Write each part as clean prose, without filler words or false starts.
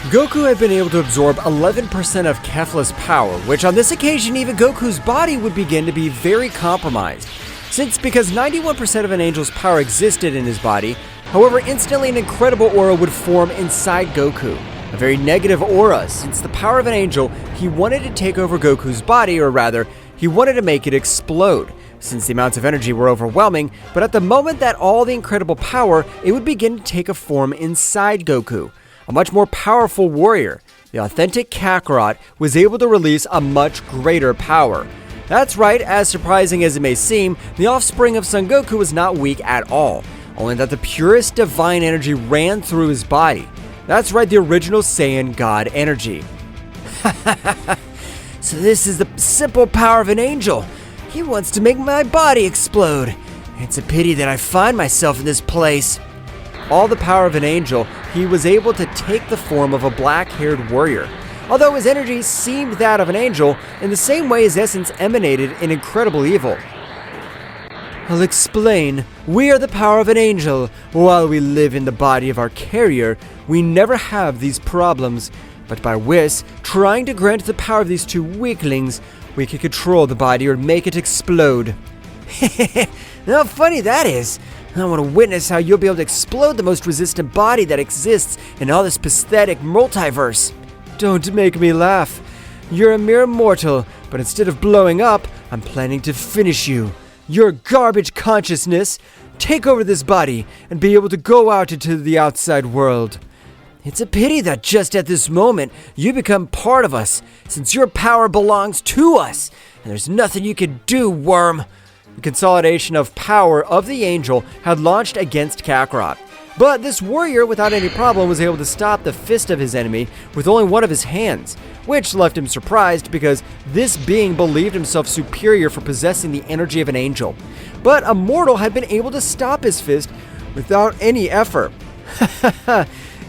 Goku had been able to absorb 11% of Kefla's power, which on this occasion even Goku's body would begin to be very compromised. Because 91% of an angel's power existed in his body, however, instantly an incredible aura would form inside Goku. A very negative aura, since the power of an angel, he wanted to take over Goku's body, or rather, he wanted to make it explode, since the amounts of energy were overwhelming, but at the moment that all the incredible power, it would begin to take a form inside Goku. A much more powerful warrior, the authentic Kakarot, was able to release a much greater power. That's right, as surprising as it may seem, the offspring of Son Goku was not weak at all, only that the purest divine energy ran through his body. That's right, the original Saiyan God energy. So this is the simple power of an angel. He wants to make my body explode. It's a pity that I find myself in this place. All the power of an angel, he was able to take the form of a black-haired warrior. Although his energy seemed that of an angel, in the same way his essence emanated an incredible evil. I'll explain. We are the power of an angel. While we live in the body of our carrier, we never have these problems. But by Whis trying to grant the power of these two weaklings, we can control the body or make it explode. How funny that is. I want to witness how you'll be able to explode the most resistant body that exists in all this pathetic multiverse. Don't make me laugh. You're a mere mortal, but instead of blowing up, I'm planning to finish you. Your garbage consciousness, take over this body and be able to go out into the outside world. It's a pity that just at this moment, you become part of us, since your power belongs to us, and there's nothing you can do, worm. The consolidation of power of the angel had launched against Kakarot. But this warrior, without any problem, was able to stop the fist of his enemy with only one of his hands, which left him surprised because this being believed himself superior for possessing the energy of an angel. But a mortal had been able to stop his fist without any effort.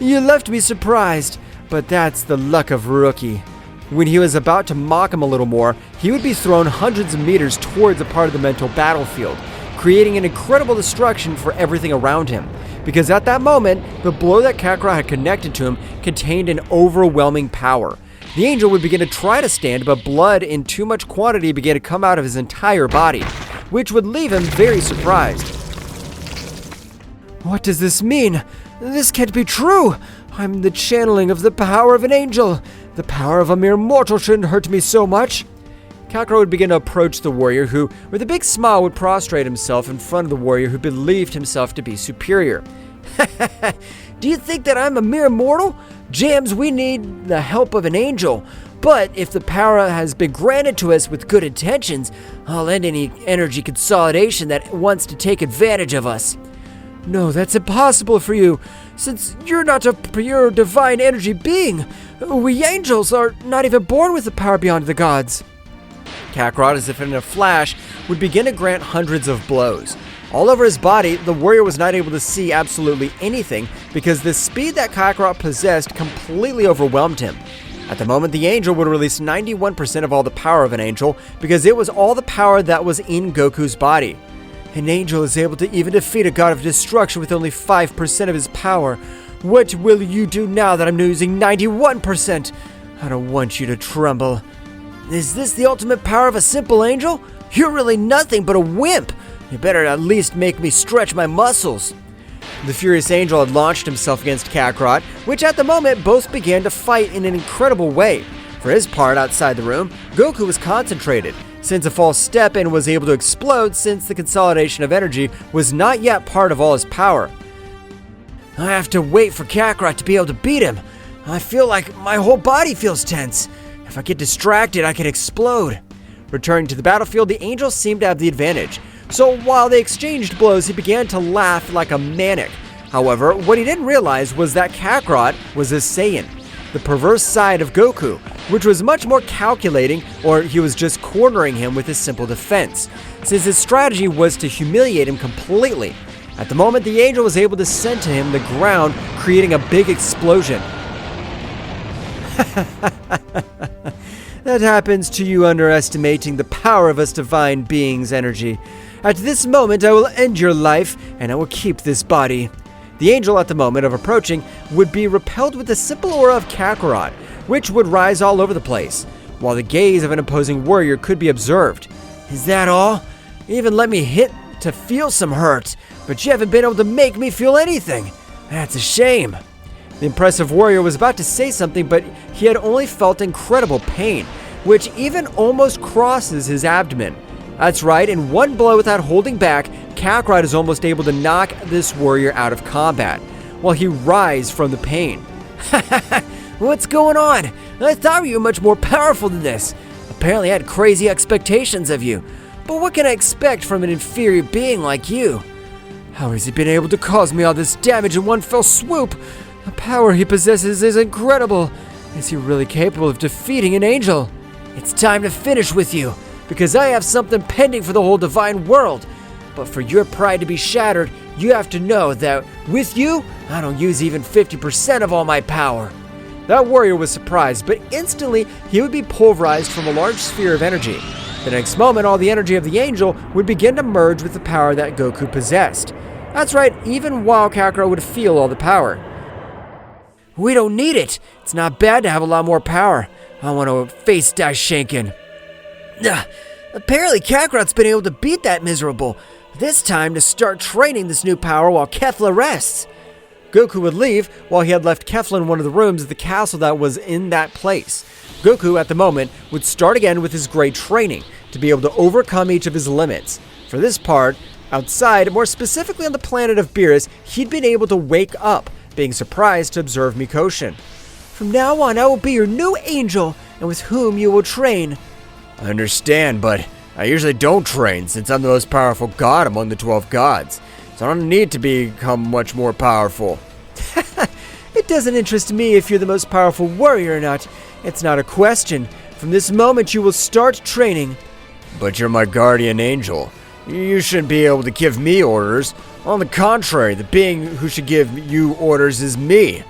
You left me surprised, but that's the luck of rookie. When he was about to mock him a little more, he would be thrown hundreds of meters towards a part of the mental battlefield, creating an incredible destruction for everything around him. Because at that moment, the blow that Kakarot had connected to him contained an overwhelming power. The angel would begin to try to stand, but blood in too much quantity began to come out of his entire body, which would leave him very surprised. What does this mean? This can't be true! I'm the channeling of the power of an angel! The power of a mere mortal shouldn't hurt me so much! Kakarot would begin to approach the warrior who, with a big smile, would prostrate himself in front of the warrior who believed himself to be superior. Do you think that I'm a mere mortal? Jams, we need the help of an angel. But if the power has been granted to us with good intentions, I'll end any energy consolidation that wants to take advantage of us. No, that's impossible for you, since you're not a pure divine energy being. We angels are not even born with the power beyond the gods. Kakarot, as if in a flash, would begin to grant hundreds of blows. All over his body, the warrior was not able to see absolutely anything because the speed that Kakarot possessed completely overwhelmed him. At the moment, the angel would release 91% of all the power of an angel because it was all the power that was in Goku's body. An angel is able to even defeat a god of destruction with only 5% of his power. What will you do now that I'm using 91%? I don't want you to tremble. Is this the ultimate power of a simple angel? You're really nothing but a wimp. You better at least make me stretch my muscles. The furious angel had launched himself against Kakarot, which at the moment both began to fight in an incredible way. For his part, outside the room, Goku was concentrated, since a false step and was able to explode since the consolidation of energy was not yet part of all his power. I have to wait for Kakarot to be able to beat him. I feel like my whole body feels tense. If I get distracted, I can explode. Returning to the battlefield, the angel seemed to have the advantage. So while they exchanged blows, he began to laugh like a maniac. However, what he didn't realize was that Kakarot was a Saiyan, the perverse side of Goku, which was much more calculating, or he was just cornering him with his simple defense, since his strategy was to humiliate him completely. At the moment, the angel was able to send to him the ground, creating a big explosion. That happens to you underestimating the power of us divine beings' energy. At this moment, I will end your life, and I will keep this body. The angel at the moment of approaching would be repelled with the simple aura of Kakarot, which would rise all over the place, while the gaze of an opposing warrior could be observed. Is that all? You even let me hit to feel some hurt, but you haven't been able to make me feel anything. That's a shame. The impressive warrior was about to say something, but he had only felt incredible pain, which even almost crosses his abdomen. That's right, in one blow without holding back, Kakarot is almost able to knock this warrior out of combat, while he writhes from the pain. What's going on? I thought you were much more powerful than this. Apparently I had crazy expectations of you. But what can I expect from an inferior being like you? How has he been able to cause me all this damage in one fell swoop? The power he possesses is incredible. Is he really capable of defeating an angel? It's time to finish with you, because I have something pending for the whole divine world. But for your pride to be shattered, you have to know that with you, I don't use even 50% of all my power. That warrior was surprised, but instantly he would be pulverized from a large sphere of energy. The next moment, all the energy of the angel would begin to merge with the power that Goku possessed. That's right, even while Kakarot would feel all the power. We don't need it. It's not bad to have a lot more power. I want to face Daishinken. Apparently Kakarot's been able to beat that miserable. This time to start training this new power while Kefla rests. Goku would leave while he had left Kefla in one of the rooms of the castle that was in that place. Goku, at the moment, would start again with his great training to be able to overcome each of his limits. For this part, outside, more specifically on the planet of Beerus, he'd been able to wake up, being surprised to observe Mikoshin. From now on, I will be your new angel, and with whom you will train. I understand, but I usually don't train since I'm the most powerful god among the 12 gods, so I don't need to become much more powerful. It doesn't interest me if you're the most powerful warrior or not. It's not a question. From this moment, you will start training. But you're my guardian angel. You shouldn't be able to give me orders. On the contrary, the being who should give you orders is me.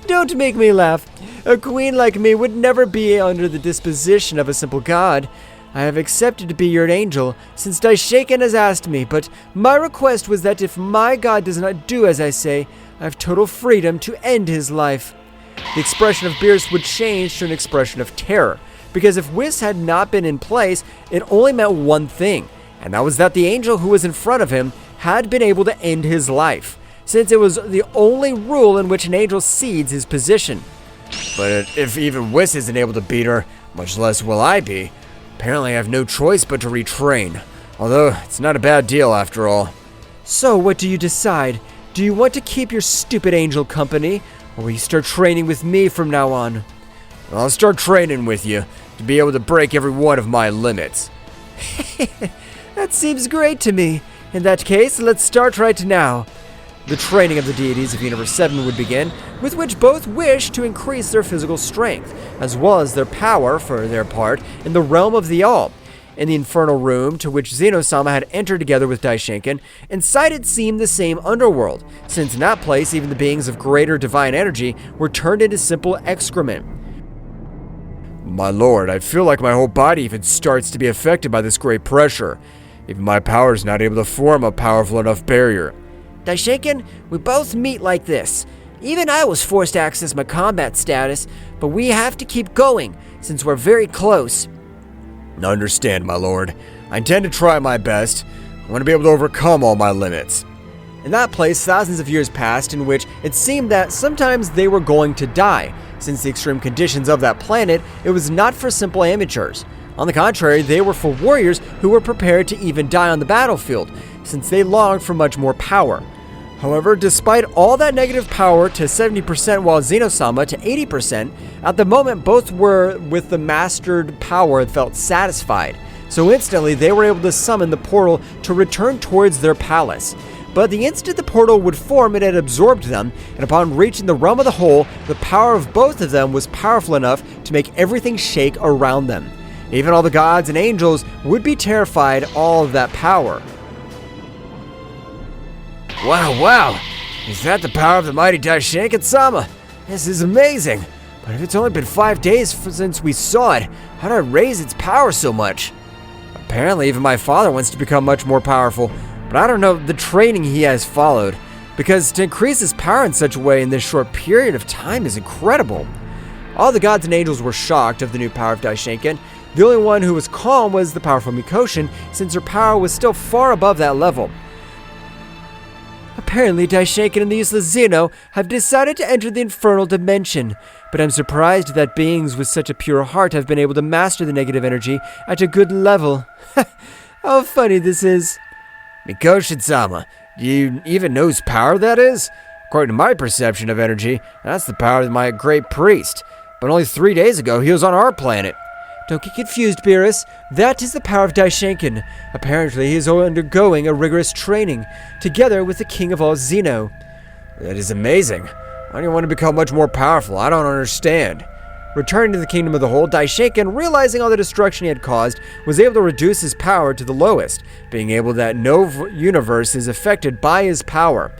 Don't make me laugh. A queen like me would never be under the disposition of a simple god. I have accepted to be your angel, since Daishinken has asked me, but my request was that if my god does not do as I say, I have total freedom to end his life. The expression of Beerus would change to an expression of terror, because if Whis had not been in place, it only meant one thing, and that was that the angel who was in front of him had been able to end his life, since it was the only rule in which an angel cedes his position. But if even Whis isn't able to beat her, much less will I be. Apparently I have no choice but to retrain, although it's not a bad deal after all. So what do you decide? Do you want to keep your stupid angel company, or will you start training with me from now on? I'll start training with you, to be able to break every one of my limits. That seems great to me. In that case, let's start right now. The training of the deities of Universe 7 would begin, with which both wished to increase their physical strength, as well as their power, for their part, in the realm of the All. In the infernal room to which Zeno-sama had entered together with Daishinken, inside it seemed the same underworld, since in that place even the beings of greater divine energy were turned into simple excrement. My lord, I feel like my whole body even starts to be affected by this great pressure. Even my power is not able to form a powerful enough barrier. Daishinken, we both meet like this. Even I was forced to access my combat status, but we have to keep going, since we're very close. I understand, my lord. I intend to try my best. I want to be able to overcome all my limits. In that place, thousands of years passed in which it seemed that sometimes they were going to die. Since the extreme conditions of that planet, it was not for simple amateurs. On the contrary, they were for warriors who were prepared to even die on the battlefield, since they longed for much more power. However, despite all that negative power to 70% while Zeno-sama to 80%, at the moment both were with the mastered power and felt satisfied. So instantly they were able to summon the portal to return towards their palace. But the instant the portal would form, it had absorbed them, and upon reaching the realm of the whole, the power of both of them was powerful enough to make everything shake around them. Even all the gods and angels would be terrified all of that power. Wow, is that the power of the mighty Daishinken-sama? This is amazing, but if it's only been 5 days since we saw it, how did I raise its power so much? Apparently even my father wants to become much more powerful, but I don't know the training he has followed. because to increase his power in such a way in this short period of time is incredible. All the gods and angels were shocked of the new power of Daishinken. The only one who was calm was the powerful Mikoshin, since her power was still far above that level. Apparently, Daishinken and the useless Zeno have decided to enter the infernal dimension, but I'm surprised that beings with such a pure heart have been able to master the negative energy at a good level. How funny this is. Mikoshin-sama, do you even know whose power that is? According to my perception of energy, that's the power of my great priest. But only 3 days ago, he was on our planet. Don't get confused, beerus. That is the power of Daishinken. Apparently, he is undergoing a rigorous training, together with the king of all Zeno. That is amazing. Why do you want to become much more powerful? I don't understand. Returning to the kingdom of the whole, Daishinken, realizing all the destruction he had caused, was able to reduce his power to the lowest, being able that no universe is affected by his power.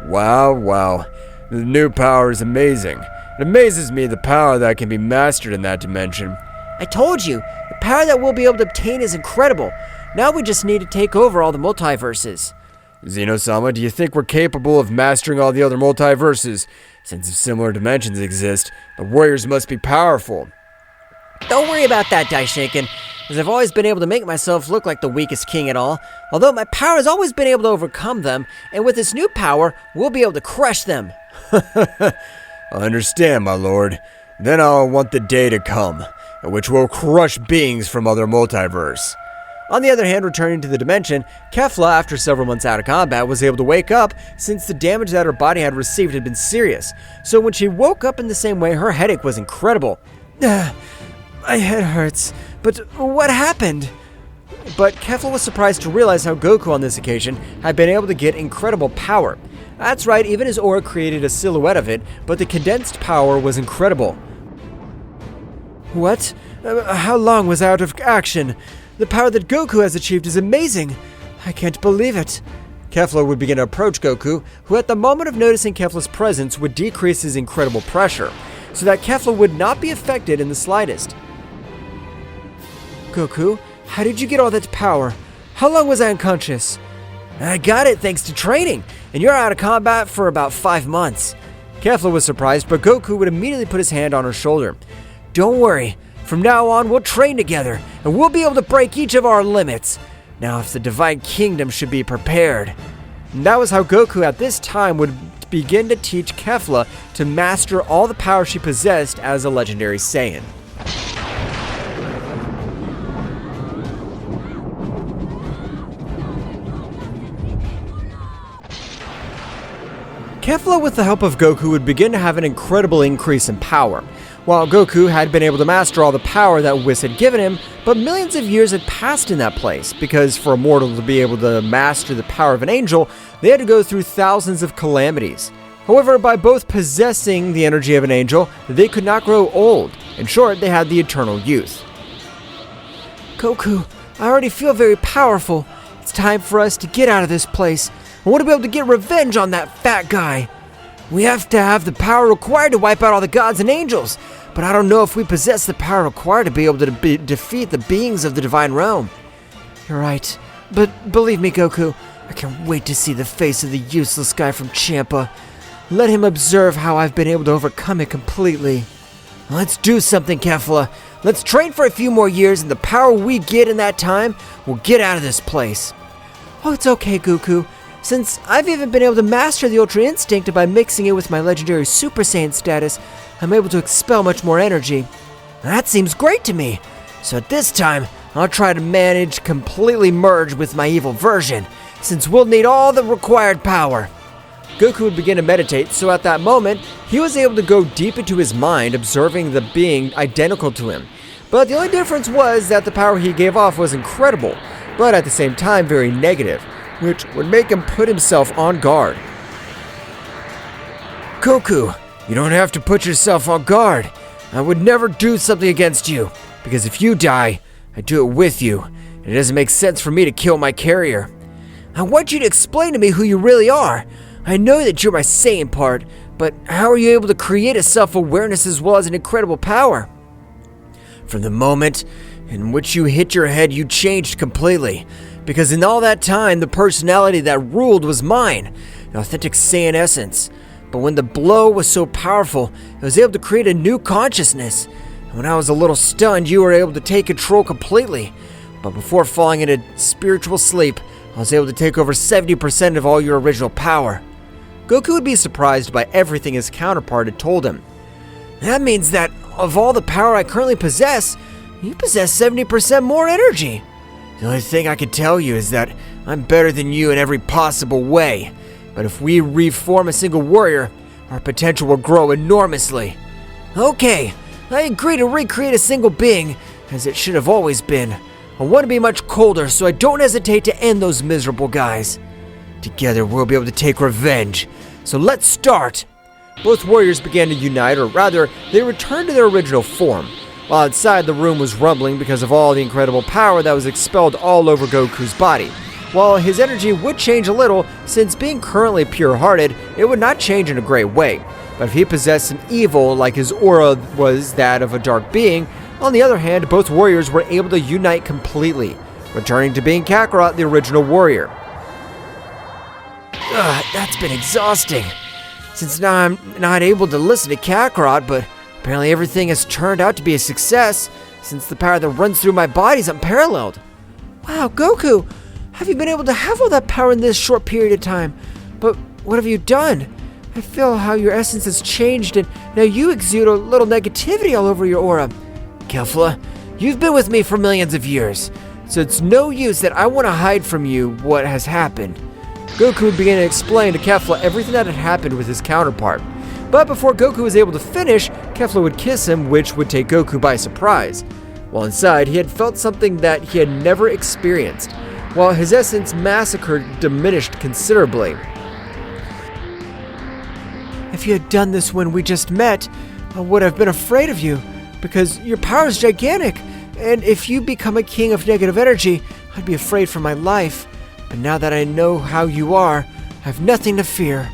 Wow. The new power is amazing. It amazes me the power that can be mastered in that dimension. I told you, the power that we'll be able to obtain is incredible. Now we just need to take over all the multiverses. Zeno-sama, do you think we're capable of mastering all the other multiverses? Since if similar dimensions exist, the warriors must be powerful. Don't worry about that, Daishinken, as I've always been able to make myself look like the weakest king at all, although my power has always been able to overcome them, and with this new power, we'll be able to crush them. I understand, my lord. Then I'll want the day to come, in which we'll crush beings from other multiverse. On the other hand, returning to the dimension, Kefla, after several months out of combat, was able to wake up since the damage that her body had received had been serious. So when she woke up in the same way, her headache was incredible. My head hurts, but what happened? But Kefla was surprised to realize how Goku on this occasion had been able to get incredible power. That's right, even his aura created a silhouette of it, but the condensed power was incredible. What? How long was out of action? The power that Goku has achieved is amazing. I can't believe it. Kefla would begin to approach Goku, who at the moment of noticing Kefla's presence would decrease his incredible pressure, so that Kefla would not be affected in the slightest. Goku, how did you get all that power? How long was I unconscious? I got it thanks to training, and you're out of combat for about 5 months. Kefla was surprised, but Goku would immediately put his hand on her shoulder. Don't worry, from now on we'll train together, and we'll be able to break each of our limits. Now if the Divine Kingdom should be prepared. And that was how Goku at this time would begin to teach Kefla to master all the power she possessed as a legendary Saiyan. Kefla, with the help of Goku, would begin to have an incredible increase in power. While Goku had been able to master all the power that Whis had given him, but millions of years had passed in that place, because for a mortal to be able to master the power of an angel, they had to go through thousands of calamities. However, by both possessing the energy of an angel, they could not grow old. In short, they had the eternal youth. Goku, I already feel very powerful. It's time for us to get out of this place. I want to be able to get revenge on that fat guy. We have to have the power required to wipe out all the gods and angels, but I don't know if we possess the power required to be able to defeat the beings of the divine realm. You're right, but believe me, Goku, I can't wait to see the face of the useless guy from Champa. Let him observe how I've been able to overcome it completely. Let's do something, Kefla. Let's train for a few more years, and the power we get in that time will get out of this place. Oh, it's okay, Goku. Since I've even been able to master the Ultra Instinct by mixing it with my legendary Super Saiyan status, I'm able to expel much more energy. That seems great to me. So at this time, I'll try to manage completely merge with my evil version, since we'll need all the required power. Goku would begin to meditate, so at that moment, he was able to go deep into his mind, observing the being identical to him. But the only difference was that the power he gave off was incredible, but at the same time very negative, which would make him put himself on guard. Goku, you don't have to put yourself on guard. I would never do something against you, because if you die, I do it with you, and it doesn't make sense for me to kill my carrier. I want you to explain to me who you really are. I know that you're my Saiyan part, but how are you able to create a self-awareness as well as an incredible power? From the moment in which you hit your head, you changed completely. because in all that time, the personality that ruled was mine, an authentic Saiyan essence. But when the blow was so powerful, it was able to create a new consciousness. And when I was a little stunned, you were able to take control completely. But before falling into spiritual sleep, I was able to take over 70% of all your original power. Goku would be surprised by everything his counterpart had told him. That means that of all the power I currently possess, you possess 70% more energy. The only thing I can tell you is that I'm better than you in every possible way. But if we reform a single warrior, our potential will grow enormously. Okay, I agree to recreate a single being, as it should have always been. I want to be much colder, so I don't hesitate to end those miserable guys. Together, we'll be able to take revenge. So let's start! Both warriors began to unite, or rather, they returned to their original form. While outside, the room was rumbling because of all the incredible power that was expelled all over Goku's body. While his energy would change a little, since being currently pure-hearted, it would not change in a great way. But if he possessed some evil, like his aura was that of a dark being, on the other hand, both warriors were able to unite completely, returning to being Kakarot, the original warrior. That's been exhausting. Since now I'm not able to listen to Kakarot, but apparently everything has turned out to be a success, since the power that runs through my body is unparalleled. Wow, Goku! Have you been able to have all that power in this short period of time? But what have you done? I feel how your essence has changed, and now you exude a little negativity all over your aura. Kefla, you've been with me for millions of years, so it's no use that I want to hide from you what has happened. Goku began to explain to Kefla everything that had happened with his counterpart. But before Goku was able to finish, Kefla would kiss him, which would take Goku by surprise. While inside, he had felt something that he had never experienced, while his essence diminished considerably. If you had done this when we just met, I would have been afraid of you, because your power is gigantic, and if you become a king of negative energy, I'd be afraid for my life. But now that I know how you are, I have nothing to fear.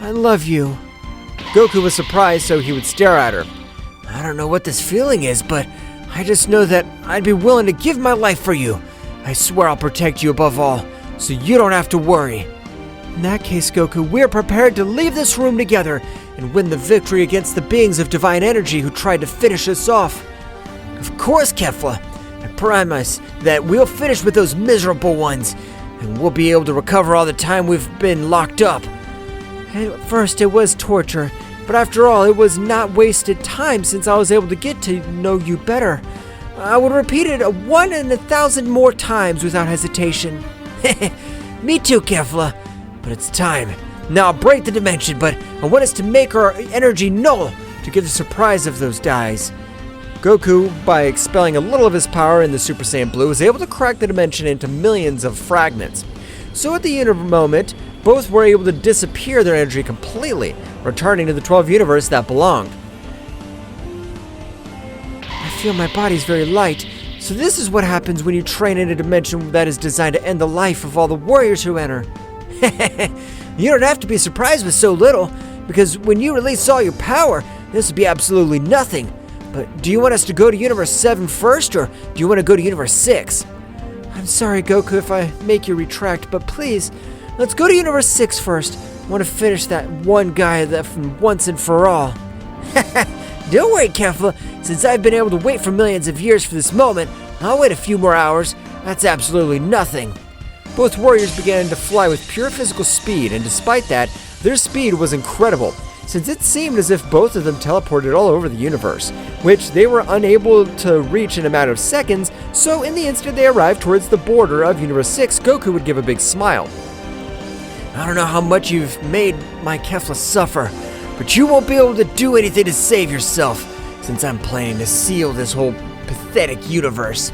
I love you. Goku was surprised, so he would stare at her. I don't know what this feeling is, but I just know that I'd be willing to give my life for you. I swear I'll protect you above all, so you don't have to worry. In that case, Goku, we're prepared to leave this room together and win the victory against the beings of divine energy who tried to finish us off. Of course, Kefla. I promise that we'll finish with those miserable ones, and we'll be able to recover all the time we've been locked up. At first, it was torture, but after all, it was not wasted time since I was able to get to know you better. I would repeat it 1 in 1,000 more times without hesitation. Me too, Kefla. But it's time. Now I'll break the dimension, but I want us to make our energy null to give the surprise of those dies. Goku, by expelling a little of his power in the Super Saiyan Blue, was able to crack the dimension into millions of fragments. So at the end of the moment, both were able to disappear their energy completely, returning to the 12 universe that belonged. I feel my body's very light, so this is what happens when you train in a dimension that is designed to end the life of all the warriors who enter. You don't have to be surprised with so little, because when you release all your power, this would be absolutely nothing. But do you want us to go to Universe 7 first, or do you want to go to Universe 6? I'm sorry, Goku, if I make you retract, but please, let's go to Universe 6 first. I want to finish that one guy from once and for all. Don't worry, Kefla. Since I've been able to wait for millions of years for this moment, I'll wait a few more hours. That's absolutely nothing. Both warriors began to fly with pure physical speed, and despite that, their speed was incredible, since it seemed as if both of them teleported all over the universe, which they were unable to reach in a matter of seconds, so in the instant they arrived towards the border of Universe 6, Goku would give a big smile. I don't know how much you've made my Kefla suffer, but you won't be able to do anything to save yourself, since I'm planning to seal this whole pathetic universe.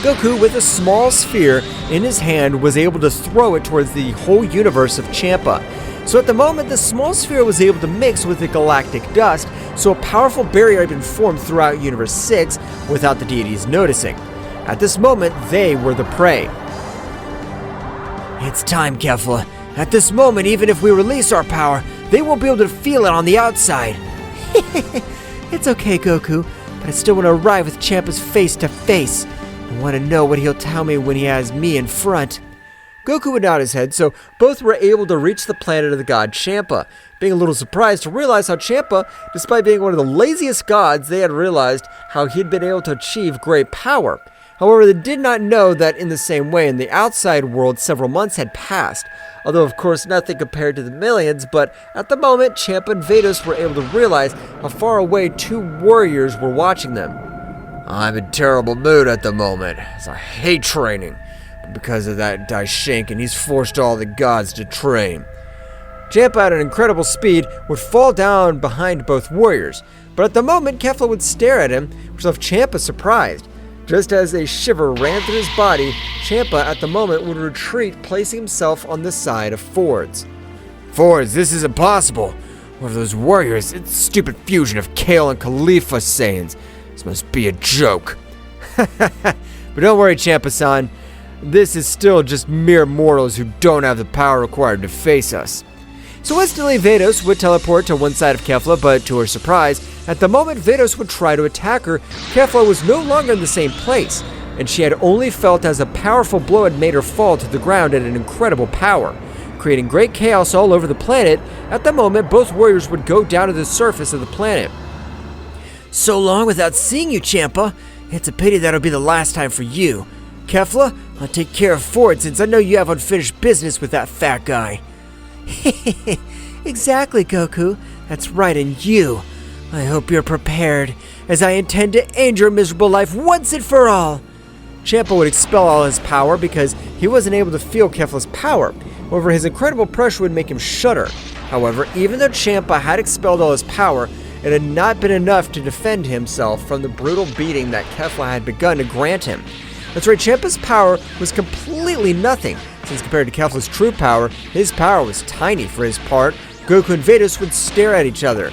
Goku, with a small sphere in his hand, was able to throw it towards the whole universe of Champa. So at the moment, the small sphere was able to mix with the galactic dust, so a powerful barrier had been formed throughout Universe 6 without the deities noticing. At this moment, they were the prey. It's time, Kefla. At this moment, even if we release our power, they won't be able to feel it on the outside. It's okay, Goku, but I still want to arrive with Champa's face to face. I want to know what he'll tell me when he has me in front. Goku would nod his head, so both were able to reach the planet of the god Champa, being a little surprised to realize how Champa, despite being one of the laziest gods, they had realized how he'd been able to achieve great power. However, they did not know that in the same way in the outside world several months had passed, although of course nothing compared to the millions, but at the moment Champa and Vados were able to realize how far away two warriors were watching them. I'm in terrible mood at the moment, as I hate training. Because of that Daishinken, he's forced all the gods to train. Champa at an incredible speed would fall down behind both warriors, but at the moment Kefla would stare at him, which left Champa surprised. Just as a shiver ran through his body, Champa at the moment would retreat, placing himself on the side of Fords. Fords, this is impossible. One of those warriors, it's a stupid fusion of Kale and Khalifa Saiyans. This must be a joke. But don't worry, Champa-san. This is still just mere mortals who don't have the power required to face us. So instantly Vados would teleport to one side of Kefla, but to her surprise, at the moment Vados would try to attack her, Kefla was no longer in the same place, and she had only felt as a powerful blow had made her fall to the ground at an incredible power, creating great chaos all over the planet. At the moment, both warriors would go down to the surface of the planet. So long without seeing you, Champa. It's a pity that'll be the last time for you. Kefla, I'll take care of Ford since I know you have unfinished business with that fat guy. Exactly, Goku. That's right, and you. I hope you're prepared, as I intend to end your miserable life once and for all. Champa would expel all his power because he wasn't able to feel Kefla's power. However, his incredible pressure would make him shudder. However, even though Champa had expelled all his power, it had not been enough to defend himself from the brutal beating that Kefla had begun to grant him. That's right, Champa's power was completely nothing, since compared to Kefla's true power, his power was tiny for his part. Goku and Vados would stare at each other.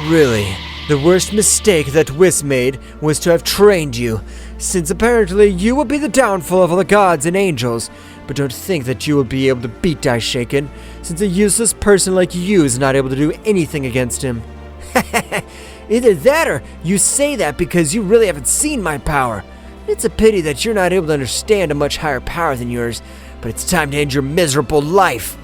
Really, the worst mistake that Whis made was to have trained you, since apparently you will be the downfall of all the gods and angels. But don't think that you will be able to beat Daishinken, since a useless person like you is not able to do anything against him. Either that or you say that because you really haven't seen my power. It's a pity that you're not able to understand a much higher power than yours, but it's time to end your miserable life.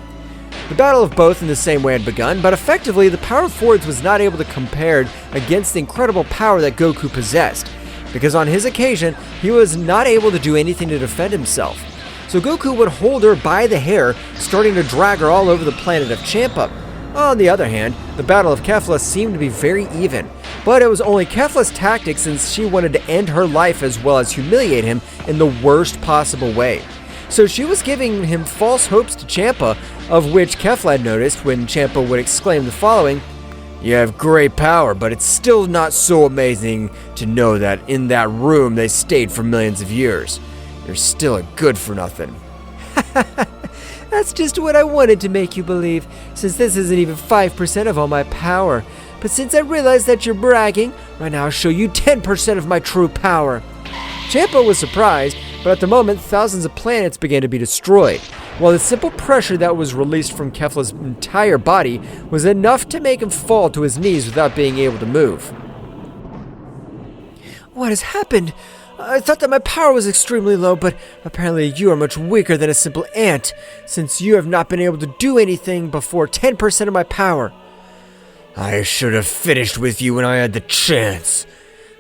The battle of both in the same way had begun, but effectively the power of Fords was not able to compare against the incredible power that Goku possessed, because on his occasion, he was not able to do anything to defend himself. So Goku would hold her by the hair, starting to drag her all over the planet of Champa. On the other hand, the Battle of Kefla seemed to be very even, but it was only Kefla's tactic since she wanted to end her life as well as humiliate him in the worst possible way. So she was giving him false hopes to Champa, of which Kefla had noticed when Champa would exclaim the following: You have great power, but it's still not so amazing to know that in that room they stayed for millions of years. You're still a good for nothing. That's just what I wanted to make you believe, since this isn't even 5% of all my power. But since I realize that you're bragging, right now I'll show you 10% of my true power. Champa was surprised, but at the moment thousands of planets began to be destroyed, while the simple pressure that was released from Kefla's entire body was enough to make him fall to his knees without being able to move. What has happened? I thought that my power was extremely low, but apparently you are much weaker than a simple ant, since you have not been able to do anything before 10% of my power. I should have finished with you when I had the chance.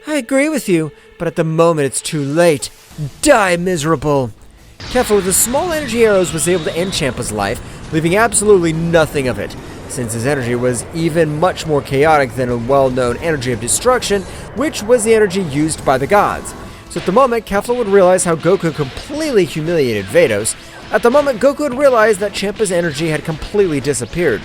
I agree with you, but at the moment it's too late. Die, miserable! Kefla with the small energy arrows was able to end Champa's life, leaving absolutely nothing of it, since his energy was even much more chaotic than a well-known energy of destruction, which was the energy used by the gods. So at the moment, Kefla would realize how Goku completely humiliated Vados. At the moment, Goku would realize that Champa's energy had completely disappeared.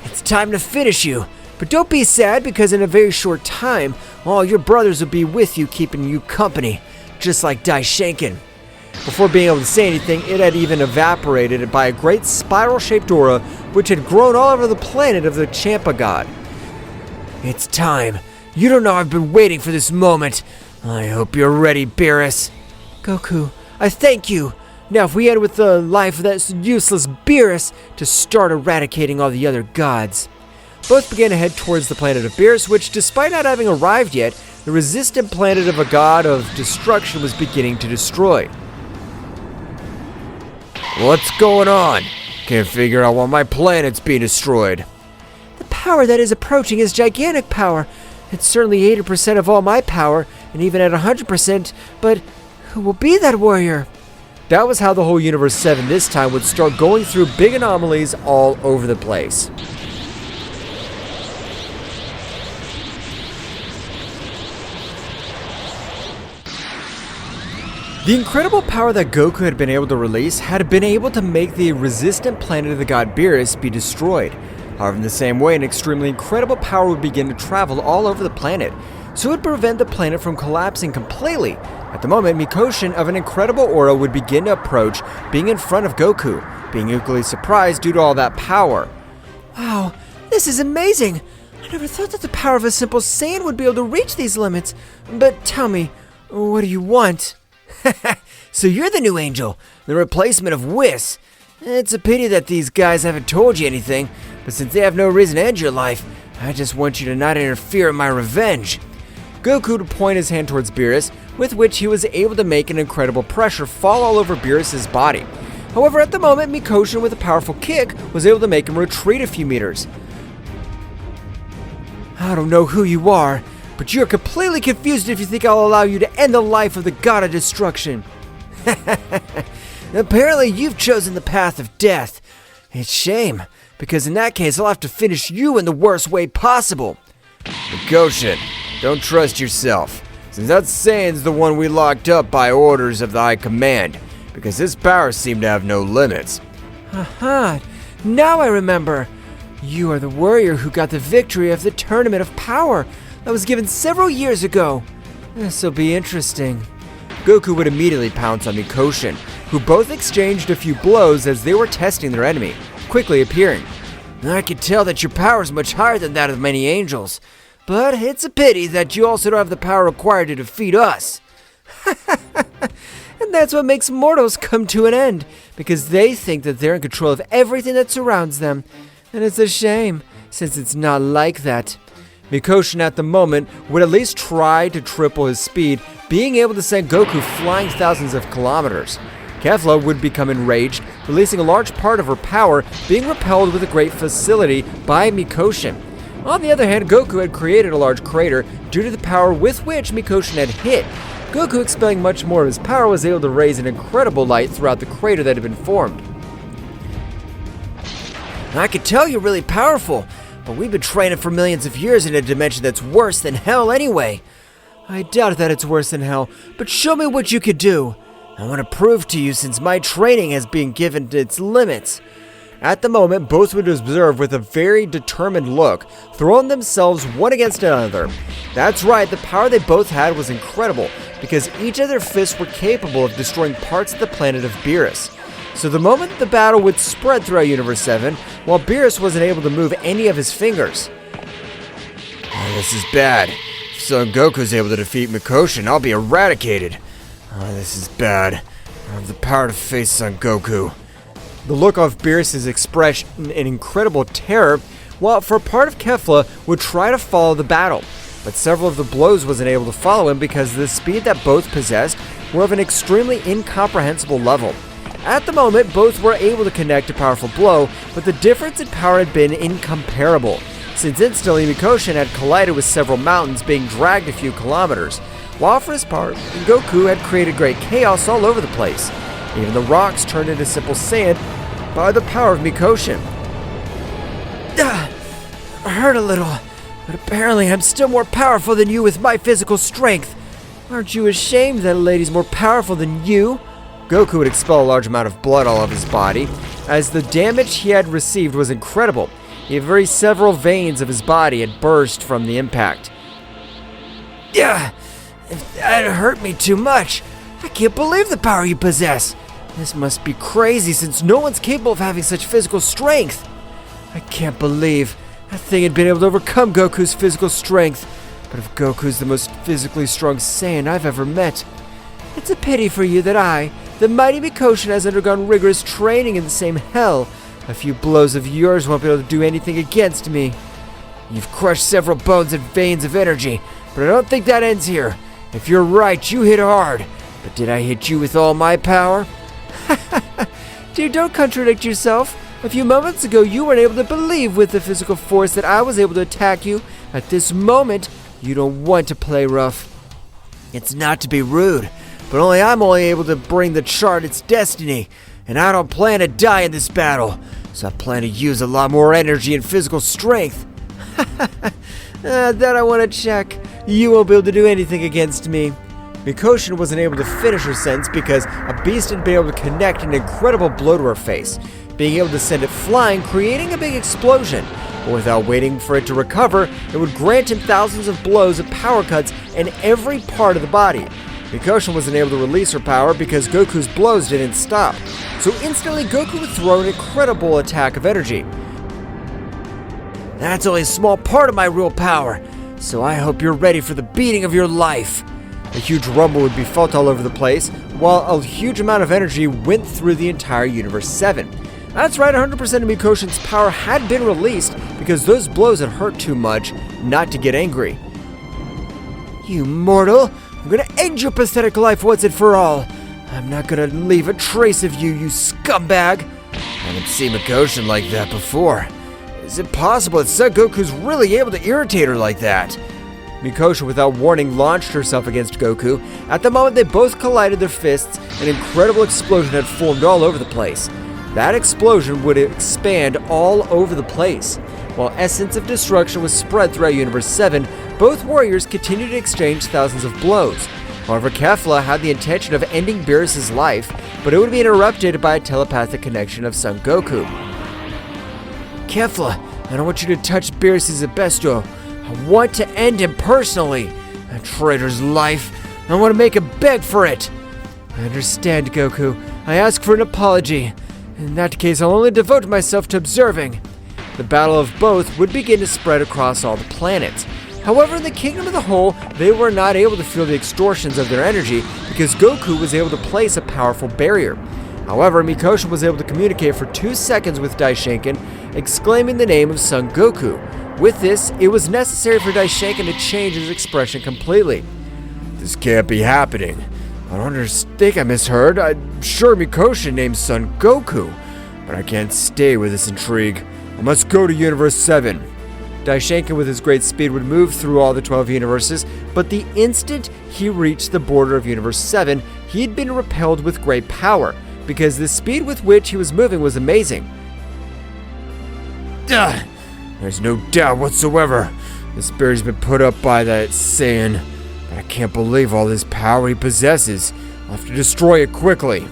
It's time to finish you, but don't be sad because in a very short time, all your brothers will be with you keeping you company, just like Daishinken. Before being able to say anything, it had even evaporated by a great spiral-shaped aura which had grown all over the planet of the Champa god. It's time. You don't know I've been waiting for this moment. I hope you're ready, beerus. Goku, I thank you. Now if we end with the life of that useless beerus to start eradicating all the other gods. Both began to head towards the planet of Beerus, which, despite not having arrived yet, the resistant planet of a god of destruction was beginning to destroy. What's going on? Can't figure out why my planet's being destroyed. The power that is approaching is gigantic power. It's certainly 80% of all my power, and even at 100%, but who will be that warrior? That was how the whole Universe 7 this time would start going through big anomalies all over the place. The incredible power that Goku had been able to release had been able to make the resistant planet of the god Beerus be destroyed. However, in the same way, an extremely incredible power would begin to travel all over the planet, so it would prevent the planet from collapsing completely. At the moment, Mikoshin of an incredible aura would begin to approach, being in front of Goku, being equally surprised due to all that power. Wow, this is amazing! I never thought that the power of a simple Saiyan would be able to reach these limits. But tell me, what do you want? So you're the new angel, the replacement of Whis. It's a pity that these guys haven't told you anything, but since they have no reason to end your life, I just want you to not interfere in my revenge. Goku would point his hand towards Beerus, with which he was able to make an incredible pressure fall all over Beerus' body. However, at the moment, Mikoshin with a powerful kick was able to make him retreat a few meters. I don't know who you are, but you're completely confused if you think I'll allow you to end the life of the god of destruction. Apparently you've chosen the path of death. It's shame, because in that case I'll have to finish you in the worst way possible. Goshen, don't trust yourself, since that Saiyan's the one we locked up by orders of the High Command, because his powers seem to have no limits. Aha, now I remember. You are the warrior who got the victory of the Tournament of Power that was given several years ago. This'll be interesting. Goku would immediately pounce on Mikoshin, who both exchanged a few blows as they were testing their enemy, quickly appearing. I can tell that your power is much higher than that of many angels, but it's a pity that you also don't have the power required to defeat us. And that's what makes mortals come to an end, because they think that they're in control of everything that surrounds them. And it's a shame, since it's not like that. Mikoshin at the moment would at least try to triple his speed, being able to send Goku flying thousands of kilometers. Kefla would become enraged, releasing a large part of her power, being repelled with a great facility by Mikoshin. On the other hand, Goku had created a large crater due to the power with which Mikoshin had hit. Goku, expelling much more of his power, was able to raise an incredible light throughout the crater that had been formed. I could tell you're really powerful, but we've been training for millions of years in a dimension that's worse than hell anyway. I doubt that it's worse than hell, but show me what you could do. I want to prove to you since my training has been given to its limits. At the moment, both would observe with a very determined look, throwing themselves one against another. That's right, the power they both had was incredible, because each of their fists were capable of destroying parts of the planet of Beerus. So the moment the battle would spread throughout Universe 7, while Beerus wasn't able to move any of his fingers. Oh, this is bad. If Son Goku's able to defeat Mikoshin, I'll be eradicated. Oh, this is bad. I have the power to face Son Goku. The look of Beerus' expression in incredible terror, while for a part of Kefla would try to follow the battle. But several of the blows wasn't able to follow him because the speed that both possessed were of an extremely incomprehensible level. At the moment, both were able to connect a powerful blow, but the difference in power had been incomparable, since instantly Mikoshin had collided with several mountains, being dragged a few kilometers, while for his part, Goku had created great chaos all over the place. Even the rocks turned into simple sand by the power of Mikoshin. I hurt a little, but apparently I'm still more powerful than you with my physical strength. Aren't you ashamed that a lady's more powerful than you? Goku would expel a large amount of blood all over his body, as the damage he had received was incredible. Several veins of his body had burst from the impact. Yeah, that hurt me too much. I can't believe the power you possess. This must be crazy since no one's capable of having such physical strength. I can't believe that thing had been able to overcome Goku's physical strength. But if Goku's the most physically strong Saiyan I've ever met, it's a pity for you that the mighty Mikoshin, has undergone rigorous training in the same hell. A few blows of yours won't be able to do anything against me. You've crushed several bones and veins of energy, but I don't think that ends here. If you're right, you hit hard. But did I hit you with all my power? Dude, don't contradict yourself. A few moments ago, you weren't able to believe with the physical force that I was able to attack you. At this moment, you don't want to play rough. It's not to be rude, but I'm only able to bring the chart its destiny, and I don't plan to die in this battle, so I plan to use a lot more energy and physical strength. That I want to check. You won't be able to do anything against me. Mikoshin wasn't able to finish her sentence because a beast had been able to connect an incredible blow to her face, being able to send it flying, creating a big explosion. But without waiting for it to recover, it would grant him thousands of blows of power cuts in every part of the body. Mikoshin wasn't able to release her power because Goku's blows didn't stop. So instantly Goku would throw an incredible attack of energy. That's only a small part of my real power, so I hope you're ready for the beating of your life. A huge rumble would be felt all over the place, while a huge amount of energy went through the entire Universe 7. That's right, 100% of Mikoshin's power had been released because those blows had hurt too much not to get angry. You mortal! I'm gonna end your pathetic life once and for all! I'm not gonna leave a trace of you, you scumbag! I haven't seen Mikoshin like that before. Is it possible that Son Goku's really able to irritate her like that? Mikoshin, without warning, launched herself against Goku. At the moment they both collided their fists, an incredible explosion had formed all over the place. That explosion would expand all over the place. While essence of destruction was spread throughout Universe 7, both warriors continued to exchange thousands of blows. However, Kefla had the intention of ending beerus' life, but it would be interrupted by a telepathic connection of Son Goku. Kefla, I don't want you to touch beerus' Zebesto. I want to end him personally. A traitor's life. I want to make him beg for it. I understand, Goku. I ask for an apology. In that case, I'll only devote myself to observing. The battle of both would begin to spread across all the planets. However, in the Kingdom of the Whole, they were not able to feel the extortions of their energy because Goku was able to place a powerful barrier. However, Mikoshin was able to communicate for 2 seconds with Daishinkan, exclaiming the name of Son Goku. With this, it was necessary for Daishinkan to change his expression completely. This can't be happening. I don't think I misheard. I'm sure Mikoshin named Son Goku, but I can't stay with this intrigue. I must go to Universe 7. Daishinkan, with his great speed, would move through all the 12 universes, but the instant he reached the border of Universe 7, he had been repelled with great power, because the speed with which he was moving was amazing. There's no doubt whatsoever. This barrier's been put up by that Saiyan, but I can't believe all this power he possesses. I'll have to destroy it quickly.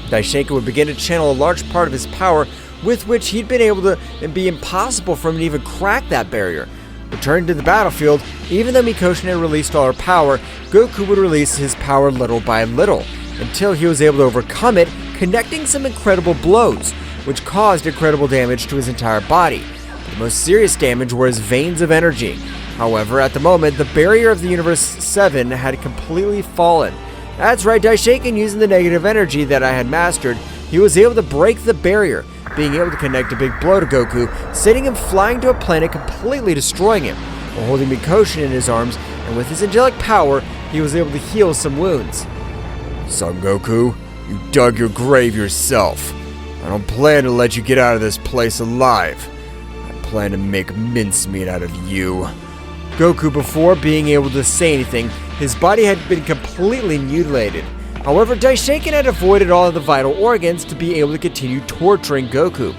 Daishinkan would begin to channel a large part of his power with which he'd been able to, and be impossible for him to even crack that barrier. Returning to the battlefield, even though Mikoshin had released all her power, Goku would release his power little by little, until he was able to overcome it, connecting some incredible blows, which caused incredible damage to his entire body. But the most serious damage were his veins of energy. However, at the moment, the barrier of the Universe 7 had completely fallen. That's right, Daishinkan, using the negative energy that I had mastered, he was able to break the barrier, being able to connect a big blow to Goku, sending him flying to a planet, completely destroying him. While holding Mikoshin in his arms, and with his angelic power, he was able to heal some wounds. Son Goku, you dug your grave yourself. I don't plan to let you get out of this place alive. I plan to make mincemeat out of you. Goku, before being able to say anything, his body had been completely mutilated. However, Daishinkan had avoided all of the vital organs to be able to continue torturing Goku.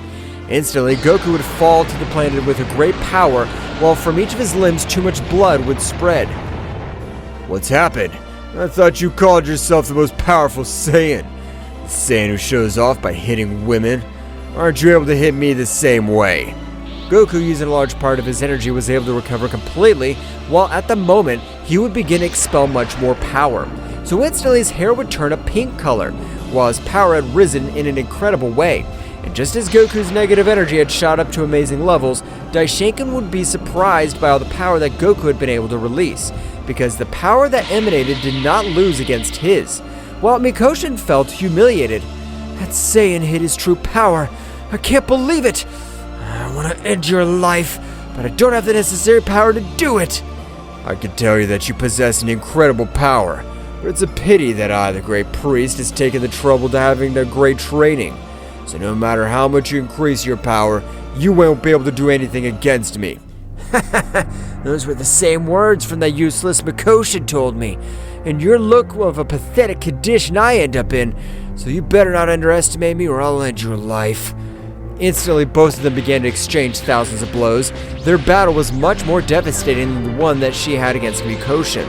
Instantly, Goku would fall to the planet with a great power, while from each of his limbs too much blood would spread. What's happened? I thought you called yourself the most powerful Saiyan. The Saiyan who shows off by hitting women. Aren't you able to hit me the same way? Goku, using a large part of his energy, was able to recover completely, while at the moment, he would begin to expel much more power. So instantly his hair would turn a pink color, while his power had risen in an incredible way. And just as Goku's negative energy had shot up to amazing levels, Daishinkan would be surprised by all the power that Goku had been able to release, because the power that emanated did not lose against his. While Mikoshin felt humiliated. That Saiyan hid his true power. I can't believe it. I want to end your life, but I don't have the necessary power to do it. I can tell you that you possess an incredible power, but it's a pity that I, the great priest, has taken the trouble to having the great training. So no matter how much you increase your power, you won't be able to do anything against me. Those were the same words from that useless Makoshin told me. And your look of a pathetic condition I end up in, so you better not underestimate me or I'll end your life. Instantly, both of them began to exchange thousands of blows. Their battle was much more devastating than the one that she had against Makoshin.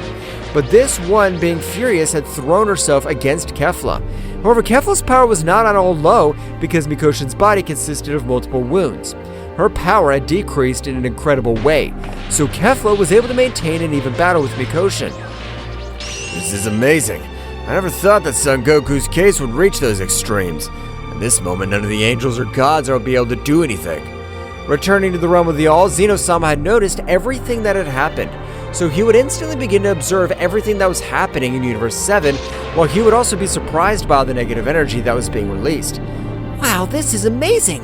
But this one, being furious, had thrown herself against Kefla. However, Kefla's power was not at all low because Makoshin's body consisted of multiple wounds. Her power had decreased in an incredible way, so Kefla was able to maintain an even battle with Makoshin. This is amazing. I never thought that Son Goku's case would reach those extremes. At this moment, none of the angels or gods will be able to do anything. Returning to the realm of the All, Zeno-sama had noticed everything that had happened, so he would instantly begin to observe everything that was happening in Universe 7, while he would also be surprised by the negative energy that was being released. Wow, this is amazing!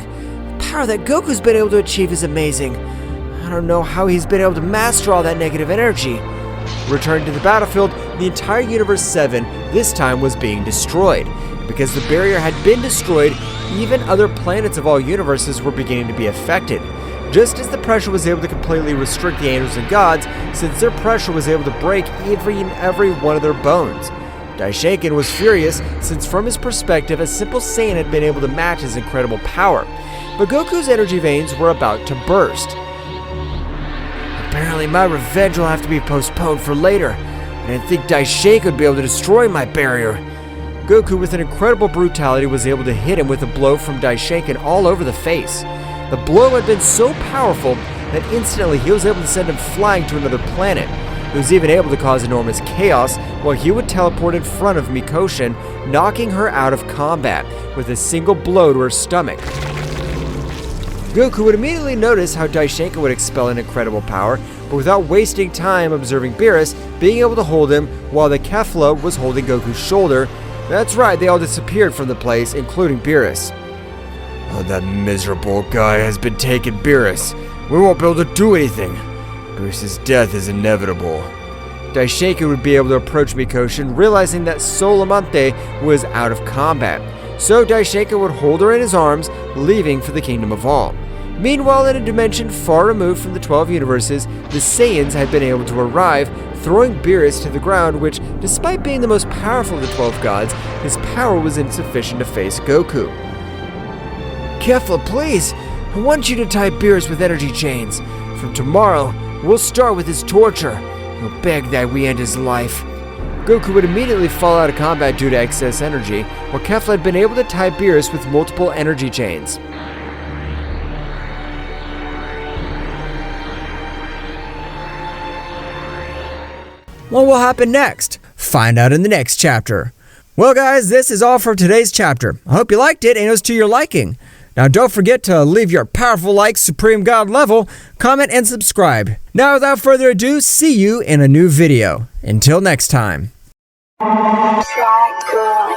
The power that Goku's been able to achieve is amazing. I don't know how he's been able to master all that negative energy. Returning to the battlefield, the entire Universe 7 this time was being destroyed. Because the barrier had been destroyed, even other planets of all universes were beginning to be affected. Just as the pressure was able to completely restrict the angels and gods, since their pressure was able to break every one of their bones. Daishinkan was furious, since from his perspective, a simple Saiyan had been able to match his incredible power. But Goku's energy veins were about to burst. Apparently my revenge will have to be postponed for later. I didn't think Daishinkan would be able to destroy my barrier. Goku, with an incredible brutality, was able to hit him with a blow from Daishinkan all over the face. The blow had been so powerful that instantly he was able to send him flying to another planet. He was even able to cause enormous chaos while he would teleport in front of Makoshin, knocking her out of combat with a single blow to her stomach. Goku would immediately notice how Daishinkan would expel an incredible power, but without wasting time observing Beerus, being able to hold him while the Kefla was holding Goku's shoulder. That's right, they all disappeared from the place, including Beerus. Oh, that miserable guy has been taken, Beerus. We won't be able to do anything. Beerus's death is inevitable. Daishinkan would be able to approach Makoshin, realizing that Solamante was out of combat. So Daishinkan would hold her in his arms, leaving for the Kingdom of All. Meanwhile, in a dimension far removed from the 12 universes, the Saiyans had been able to arrive, throwing Beerus to the ground, which, despite being the most powerful of the 12 gods, his power was insufficient to face Goku. Kefla, please! I want you to tie Beerus with energy chains. From tomorrow, we'll start with his torture. We'll beg that we end his life. Goku would immediately fall out of combat due to excess energy, while Kefla had been able to tie Beerus with multiple energy chains. What will happen next? Find out in the next chapter. Well guys, this is all for today's chapter. I hope you liked it and it was to your liking. Now don't forget to leave your powerful like Supreme God level, comment and subscribe. Now without further ado, see you in a new video. Until next time. Black girl.